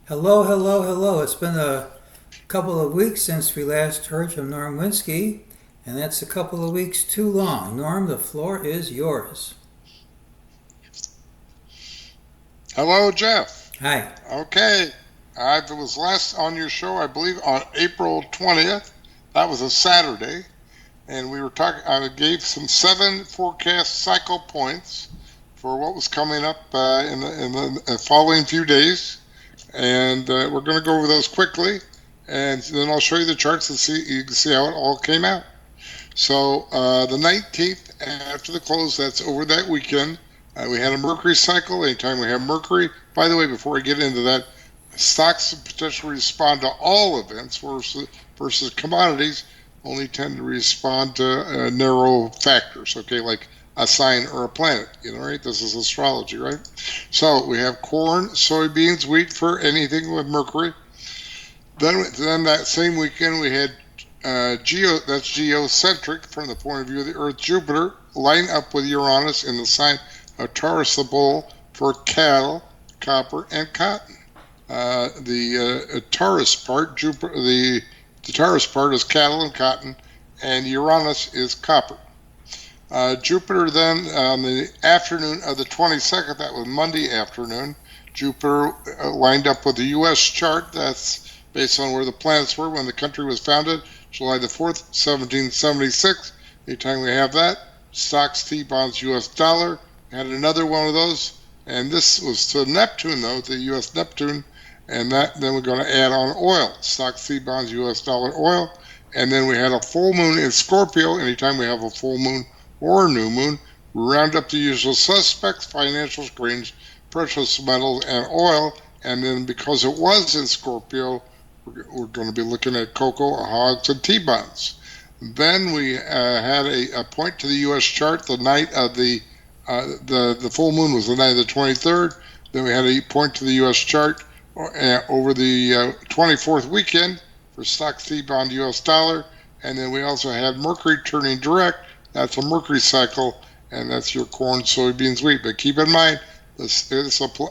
Hello, hello, hello. It's been a couple of weeks since we last heard from Norm Winski, and that's a couple of weeks too long. Norm, the floor is yours. Hello, Jeff. Hi. Okay, I was last on your show, I believe, on April 20th. That was a Saturday, and we were talking. I gave some 7 forecast cycle points for what was coming up in the following few days, and we're going to go over those quickly, and then I'll show you the charts and see you can see how it all came out. So the 19th after the close, that's over that weekend. We had a Mercury cycle. Anytime we have Mercury, by the way, before I get into that, stocks potentially respond to all events versus commodities only tend to respond to narrow factors, okay, like a sign or a planet, right? This is astrology, right? So we have corn, soybeans, wheat for anything with Mercury. Then that same weekend we had that's geocentric from the point of view of the Earth. Jupiter line up with Uranus in the sign of Taurus the bull for cattle, copper, and cotton. The Taurus part, the Taurus part is cattle and cotton, and Uranus is copper. Jupiter then on the afternoon of the 22nd, that was Monday afternoon, Jupiter lined up with the U.S. chart. That's based on where the planets were when the country was founded, July the 4th, 1776. Anytime we have that, stocks, T-bonds, U.S. dollar. Had another one of those, and this was to Neptune, though, the U.S. Neptune, and then we're going to add on oil, stocks, T-bonds, U.S. dollar, oil, and then we had a full moon in Scorpio. Anytime we have a full moon or a new moon, we round up the usual suspects, financials, grains, precious metals, and oil, and then because it was in Scorpio, we're going to be looking at cocoa, hogs, and T-bonds. Then we had a point to the U.S. chart the night of the full moon was the night of the 23rd. Then we had a point to the U.S. chart over the 24th weekend for stocks, T-bond, U.S. dollar. And then we also had Mercury turning direct. That's a Mercury cycle, and that's your corn, soybeans, wheat. But keep in mind,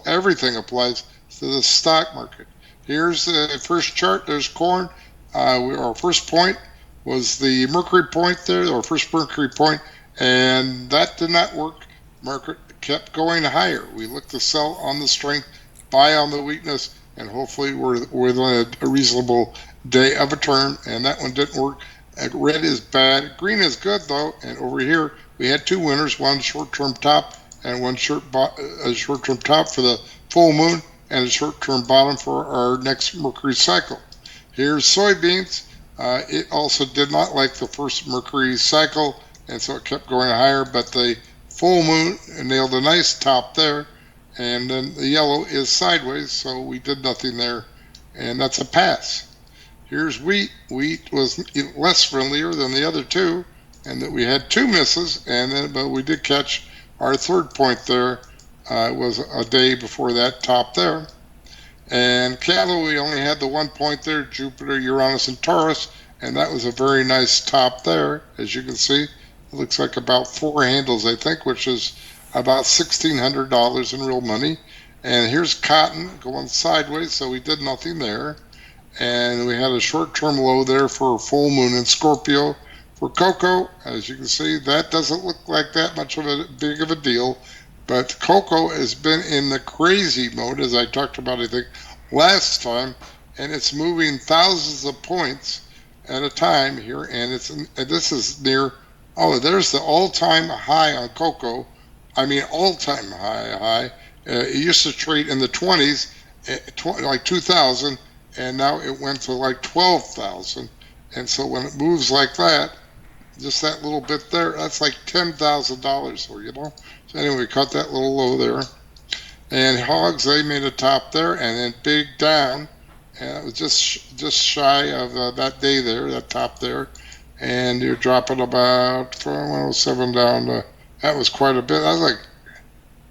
everything applies to the stock market. Here's the first chart. There's corn. Our first point was the Mercury point there, our first Mercury point, and that did not work. Market kept going higher. We looked to sell on the strength, buy on the weakness, and hopefully we're within a reasonable day of a turn, and that one didn't work. Red is bad. Green is good, though, and over here we had two winners, one short-term top and one short-term top for the full moon and a short-term bottom for our next Mercury cycle. Here's soybeans. It also did not like the first Mercury cycle, and so it kept going higher, but the full moon nailed a nice top there, and then the yellow is sideways, so we did nothing there, and that's a pass. Here's wheat. Wheat was less friendlier than the other two, and that we had two misses, but we did catch our third point there. It was a day before that top there. And cattle, we only had the 1 point there, Jupiter, Uranus, and Taurus, and that was a very nice top there, as you can see. It looks like about 4 handles, I think, which is about $1,600 in real money. And here's cotton going sideways, so we did nothing there. And we had a short-term low there for a full moon in Scorpio. For cocoa, as you can see, that doesn't look like that much of a big of a deal. But cocoa has been in the crazy mode, as I talked about, I think, last time, and it's moving thousands of points at a time here, and this is near. Oh, there's the all-time high on cocoa. I mean, all-time high. It used to trade in the 20s, like 2,000, and now it went to like 12,000. And so when it moves like that, just that little bit there, that's like $10,000, So anyway, we cut that little low there. And hogs, they made a top there, and then big down, and it was just shy of that day there, that top there. And you're dropping about from 107 down to, that was quite a bit. That was like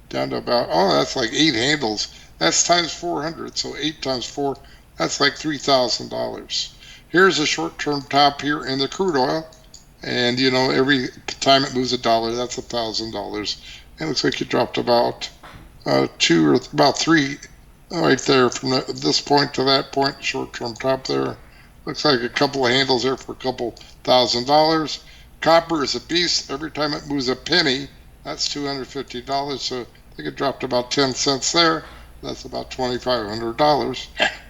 down to about, that's like 8 handles. That's times 400, so 8 times 4, that's like $3,000. Here's a short-term top here in the crude oil, and every time it moves $1, that's $1,000. And it looks like you dropped about about three right there from this point to that point, short-term top there. Looks like a couple of handles there for a couple $1,000. Copper is a beast. Every time it moves a penny, that's $250. So I think it dropped about 10 cents there. That's about $2,500.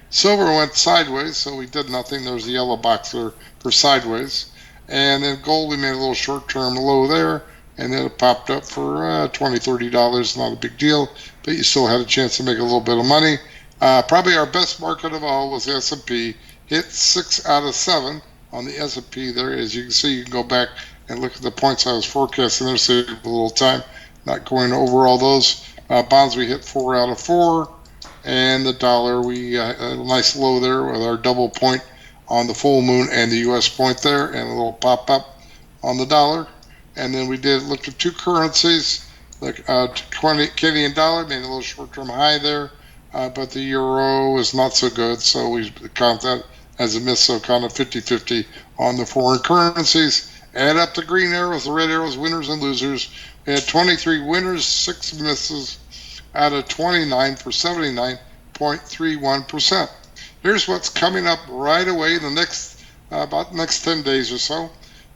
Silver went sideways, so we did nothing. There's the yellow box there for sideways. And then gold, we made a little short-term low there, and then it popped up for $20, $30. Not a big deal, but you still had a chance to make a little bit of money. Probably our best market of all was S&P. Hit 6 out of 7 on the S&P there. As you can see, you can go back and look at the points I was forecasting there, save a little time. Not going over all those. Bonds, we hit 4 out of 4. And the dollar, we had a nice low there with our double point on the full moon and the U.S. point there, and a little pop up on the dollar. And then we looked at two currencies, like 20 Canadian dollar made a little short-term high there, but the euro is not so good, so we count that as a miss, so kind of 50-50 on the foreign currencies. Add up the green arrows, the red arrows, winners and losers. We had 23 winners, 6 misses out of 29 for 79.31%. Here's what's coming up right away the next about next 10 days or so.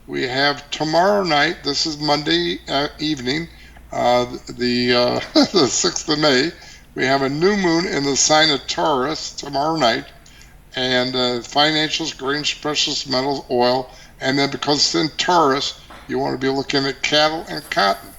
We have tomorrow night, this is Monday evening, the 6th of May, we have a new moon in the sign of Taurus tomorrow night, and financials, grains, precious metals, oil, and then because it's in Taurus, you want to be looking at cattle and cotton.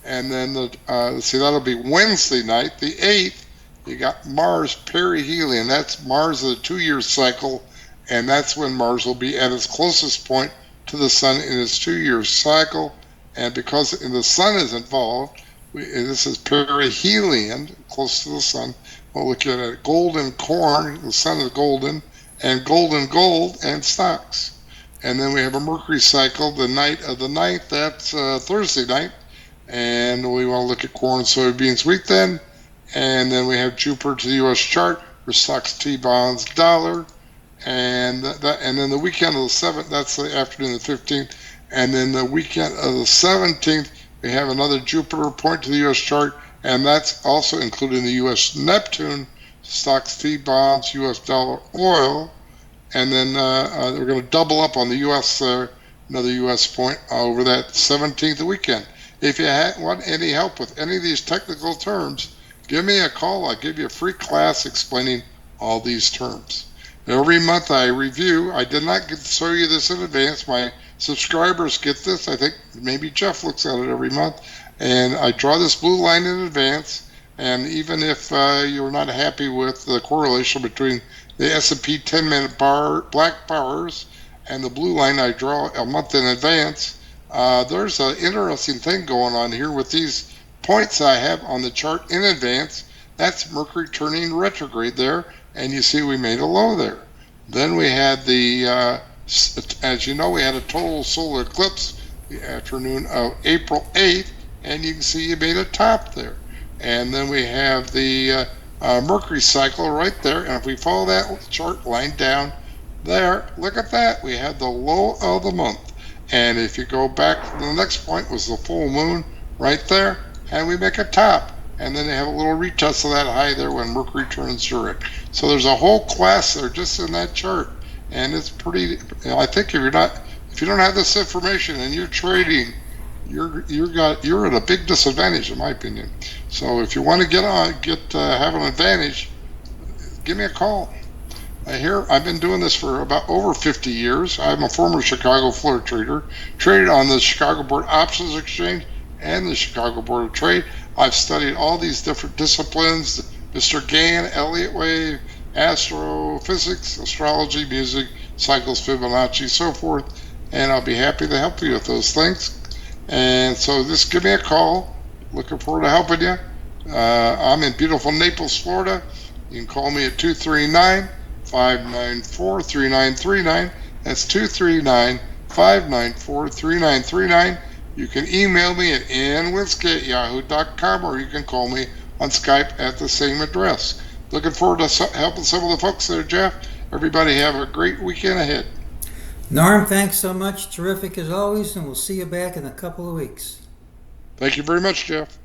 And then that'll be Wednesday night, the 8th. You got Mars perihelion. That's Mars of the 2-year cycle, and that's when Mars will be at its closest point to the sun in its 2-year cycle. And because the sun is involved, this is perihelion, close to the sun. We're looking at golden corn, the sun is golden, and golden gold and stocks. And then we have a Mercury cycle, the night of the 9th, that's Thursday night. And we want to look at corn, soybeans, wheat then. And then we have Jupiter to the U.S. chart for stocks, T-bonds, dollar. And then the weekend of the 7th, that's the afternoon of the 15th. And then the weekend of the 17th, we have another Jupiter point to the U.S. chart. And that's also including the U.S. Neptune, stocks, T-bonds, U.S. dollar, oil. And then we're going to double up on the U.S., another U.S. point over that 17th weekend. If you want any help with any of these technical terms, give me a call. I'll give you a free class explaining all these terms. Every month I review. I did not get to show you this in advance. My subscribers get this. I think maybe Jeff looks at it every month. And I draw this blue line in advance. And even if you're not happy with the correlation between the S&P 10-minute black bars and the blue line I draw a month in advance, there's an interesting thing going on here with these points I have on the chart in advance. That's Mercury turning retrograde there, and you see we made a low there. Then we had as you know, we had a total solar eclipse the afternoon of April 8th, and you can see you made a top there. And then we have the Mercury cycle right there, and if we follow that chart line down there, look at that. We had the low of the month. And if you go back, the next point was the full moon right there, and we make a top. And then they have a little retest of that high there when Mercury turns direct. So there's a whole class there just in that chart, and it's pretty. I think if you don't have this information and you're trading, you're at a big disadvantage in my opinion. So if you want to have an advantage, give me a call. I've been doing this for about over 50 years. I'm a former Chicago floor trader, traded on the Chicago Board Options Exchange and the Chicago Board of Trade. I've studied all these different disciplines, Mr. Gann, Elliott Wave, astrophysics, astrology, music, cycles, Fibonacci, so forth, and I'll be happy to help you with those things. And so just give me a call. Looking forward to helping you. I'm in beautiful Naples, Florida. You can call me at 239-594-3939. That's 239-594-3939. You can email me at nwinski@yahoo.com, or you can call me on Skype at the same address. Looking forward to helping some of the folks there, Jeff. Everybody have a great weekend ahead. Norm, thanks so much. Terrific as always, and we'll see you back in a couple of weeks. Thank you very much, Jeff.